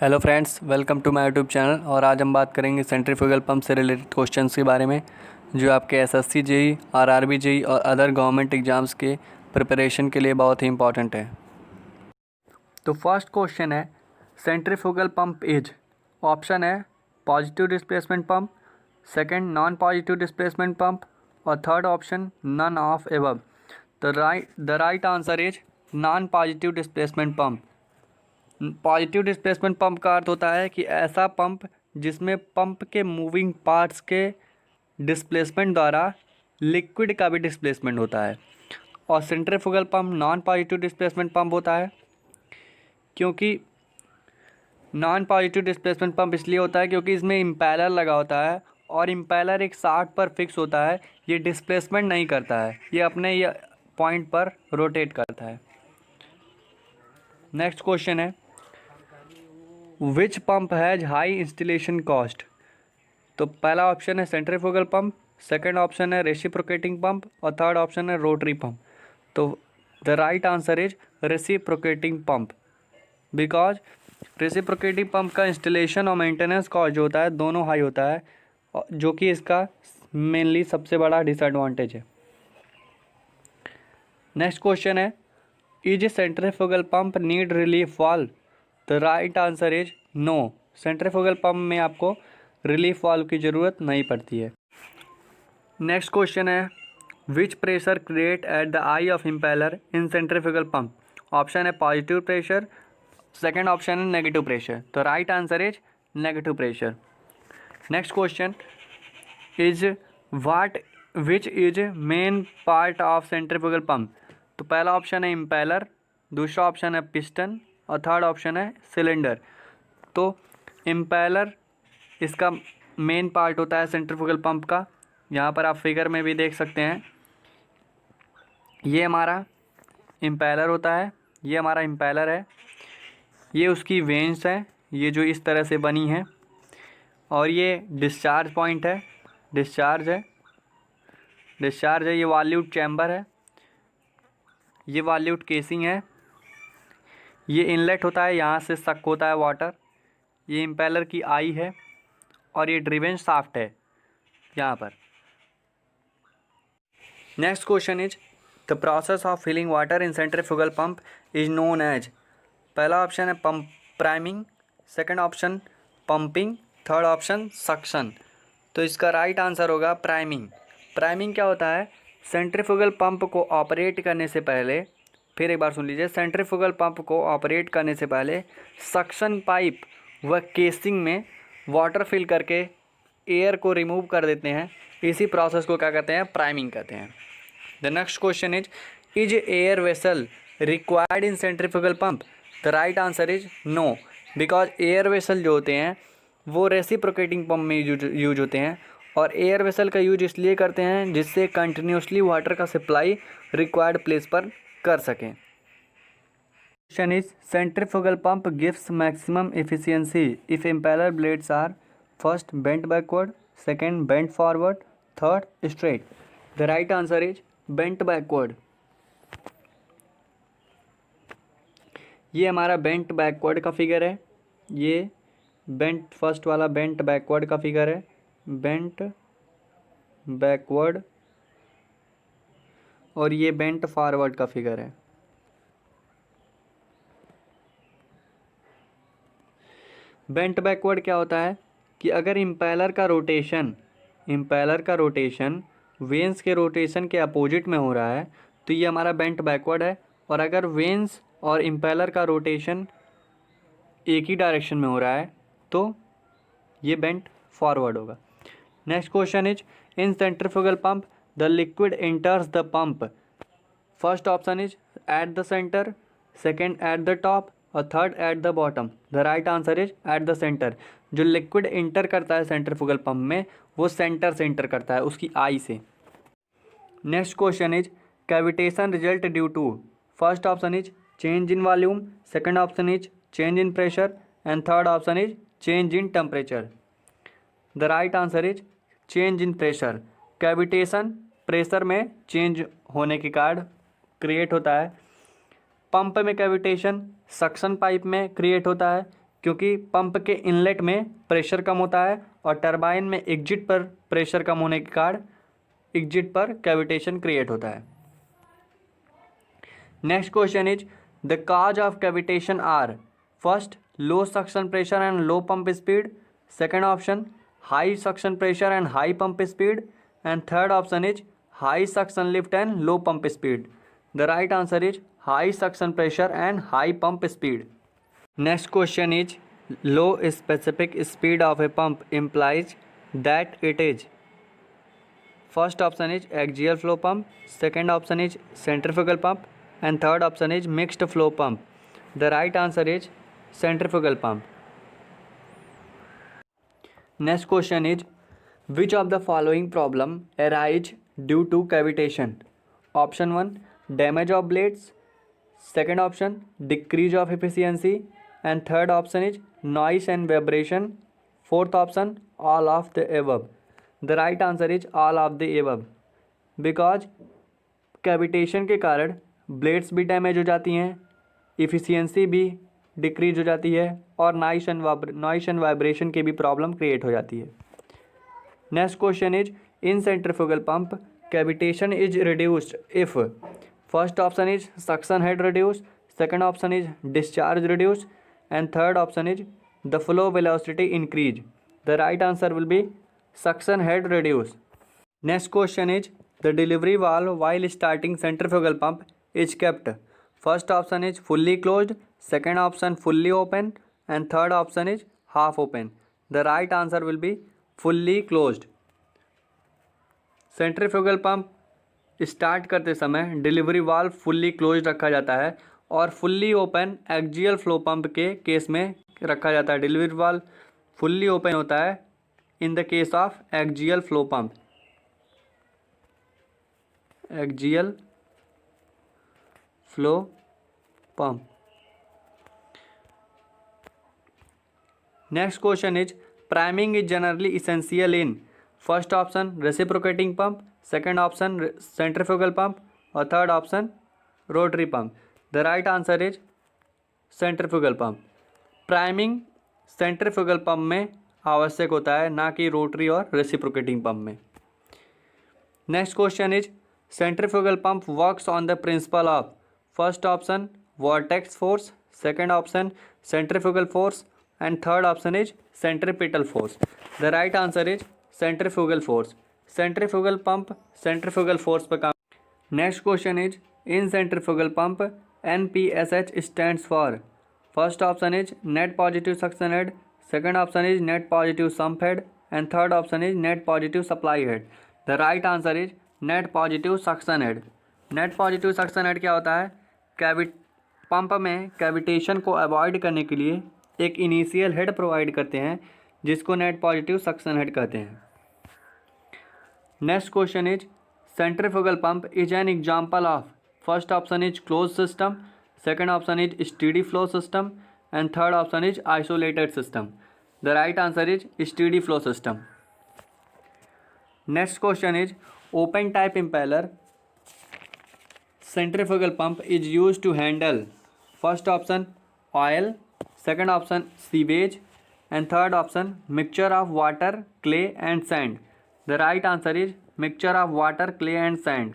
Hello friends, welcome to my YouTube channel. और आज हम बात करेंगे सेंट्रीफ्यूगल पंप से रिलेटेड क्वेश्चंस के बारे में जो आपके एसएससी जेई, आरआरबी जेई और अदर गवर्नमेंट एग्जाम्स के प्रिपरेशन के लिए बहुत ही इंपॉर्टेंट है। तो फर्स्ट क्वेश्चन है सेंट्रीफ्यूगल पंप इज, ऑप्शन है positive displacement pump, second non positive displacement pump और third option none of above. The right answer is non positive displacement pump. Positive displacement pump का अर्थ होता है कि ऐसा पंप जिसमें pump के मूविंग पार्ट्स के डिस्प्लेसमेंट द्वारा लिक्विड का भी डिस्प्लेसमेंट होता है। और centrifugal pump non positive displacement pump होता है, क्योंकि नॉन पॉजिटिव डिस्प्लेसमेंट पंप इसलिए होता है क्योंकि इसमें इम्पेलर लगा होता है और इम्पेलर एक शाफ्ट पर फिक्स होता है। ये डिस्प्लेसमेंट नहीं करता है, ये अपने ये पॉइंट पर रोटेट करता है। नेक्स्ट क्वेश्चन है which pump has high installation cost. तो पहला ऑप्शन है सेंट्रीफ्यूगल पंप, सेकंड ऑप्शन है रेसिप्रोकेटिंग पंप और थर्ड ऑप्शन है रोटरी पंप। तो the right answer is reciprocating pump, because reciprocating pump का इंस्टॉलेशन और मेंटेनेंस कॉस्ट जो होता है दोनों हाई होता है, जो कि इसका मेनली सबसे बड़ा डिसएडवांटेज है। नेक्स्ट क्वेश्चन है is centrifugal pump need relief valve. The right answer is no, centrifugal pump में आपको रिलीफ वाल्व की ज़रूरत नहीं पड़ती है। नेक्स्ट क्वेश्चन है विच pressure create at the I of impeller in centrifugal pump. Option है पॉजिटिव प्रेशर, सेकेंड ऑप्शन है नेगेटिव प्रेशर। तो right answer is negative pressure. Next question is what which is main part of centrifugal pump. तो पहला option है impeller, दूसरा option है piston और third option है सिलेंडर। तो इम्पेलर इसका मेन पार्ट होता है सेंट्रीफ्यूगल पंप का। यहाँ पर आप फिगर में भी देख सकते हैं, ये हमारा इम्पेलर होता है, ये हमारा इम्पेलर है, ये उसकी वेन्स है, ये जो इस तरह से बनी है, और ये डिस्चार्ज पॉइंट है, डिस्चार्ज है, ये वॉल्यूट चैम्बर है, ये वॉल्यूट केसिंग है, ये इनलेट होता है, यहाँ से सक होता है वाटर, ये इम्पेलर की आई है और ये ड्रिवेन शाफ्ट है यहाँ पर। Next question is the process of filling water in centrifugal pump is known as. पहला ऑप्शन है pump priming, second option pumping, third option suction. तो इसका राइट आंसर होगा प्राइमिंग। प्राइमिंग क्या होता है, सेंट्रीफ्यूगल पंप को ऑपरेट करने से पहले, फिर एक बार सुन लीजिए, सेंट्रीफ्यूगल पंप को ऑपरेट करने से पहले सक्शन पाइप व केसिंग में वाटर फिल करके एयर को रिमूव कर देते हैं। इसी प्रोसेस को क्या कहते हैं, प्राइमिंग कहते हैं। The next question is air vessel required in centrifugal pump. The right answer is no, because air vessel जो होते हैं वो रेसिप्रोकेटिंग पंप में यूज होते हैं, और एयर वेसल का यूज इसलिए करते हैं जिससे कंटिन्यूसली वाटर का सप्लाई रिक्वायर्ड प्लेस पर कर सकें। Question is centrifugal pump gives maximum efficiency if impeller blades are first bent backward, second bent forward, third straight. The right answer is bent backward. ये हमारा बेंट बैकवर्ड का figure है, ये bent first वाला bent backward का figure है, bent backward, और ये बेंट फॉरवर्ड का फिगर है। बेंट बैकवर्ड क्या होता है कि अगर इम्पेलर का रोटेशन वेन्स के रोटेशन के अपोजिट में हो रहा है तो ये हमारा बेंट बैकवर्ड है, और अगर वेन्स और इम्पेलर का रोटेशन एक ही डायरेक्शन में हो रहा है तो ये बेंट फॉरवर्ड होगा। Next question is in centrifugal pump the liquid enters the pump. First option is at the centre, second at the top और third at the bottom. The right answer is at the centre. जो liquid enter करता है centrifugal pump में वो centre से enter करता है, उसकी आई से। Next question is cavitation result due to. First option is change in volume, second option is change in pressure and third option is change in temperature. The right answer is change in pressure. Cavitation pressure में change होने के कारण create होता है। Pump में cavitation suction pipe में create होता है, क्योंकि पंप के इनलेट में प्रेशर कम होता है और टरबाइन में एग्जिट पर प्रेशर कम होने के कारण एग्जिट पर कैविटेशन क्रिएट होता है। Next question is the cause of cavitation are first low suction pressure and low pump speed, second option high suction pressure and high pump speed, and third option is high suction lift and low pump speed. The right answer is high suction pressure and high pump speed. Next question is low specific speed of a pump implies that it is first option is axial flow pump, second option is centrifugal pump, and third option is mixed flow pump. The right answer is centrifugal pump. Next question is which of the following problem arise due to cavitation? Option 1 damage of blades, second option decrease of efficiency, and third option is noise and vibration, fourth option all of the above. The right answer is all of the above because cavitation के कारण blades भी damage हो जाती हैं, efficiency भी decrease हो जाती है और नॉइस एंड वाइब्रेशन की भी प्रॉब्लम क्रिएट हो जाती है। Next question is in centrifugal pump cavitation is reduced if first option is suction head reduce, second option is discharge reduce, and third option is the flow velocity increase. The right answer will be suction head reduce. Next question is the delivery valve while starting centrifugal pump is kept. First option is fully closed, second option fully open, and third option is half open. The right answer will be fully closed. Centrifugal pump start करते समय delivery valve fully close रखा जाता है और fully open axial flow pump के case में रखा जाता है। डिलीवरी वाल्व फुल्ली ओपन होता है in the case of axial flow pump. Axial flow pump. Next question is priming is generally essential in first option reciprocating pump, second option centrifugal pump और third option rotary pump. The right answer is centrifugal pump. Priming centrifugal pump में आवश्यक होता है, ना कि rotary और reciprocating pump में। Next question is centrifugal pump works on the principle of first option vortex force, second option centrifugal force and third option is centripetal force. The right answer is centrifugal force. Centrifugal pump centrifugal force पर काम। Next question is in centrifugal pump NPSH stands for first option is net positive suction head, second option is net positive sump head, and third option is net positive supply head. The right answer is net positive suction head. net positive suction head क्या होता है? Pump में cavitation को avoid करने के लिए एक initial head provide करते हैं जिसको नेट पॉजिटिव सक्शन हेड कहते हैं। Next question is centrifugal pump is an example of first option is close system, second option is steady flow system and third option is isolated system. The right answer is steady flow system. Next question is open type impeller centrifugal pump is use to handle first option oil, second option sewage and third option mixture of water, clay and sand. The right answer is mixture of water, clay and sand.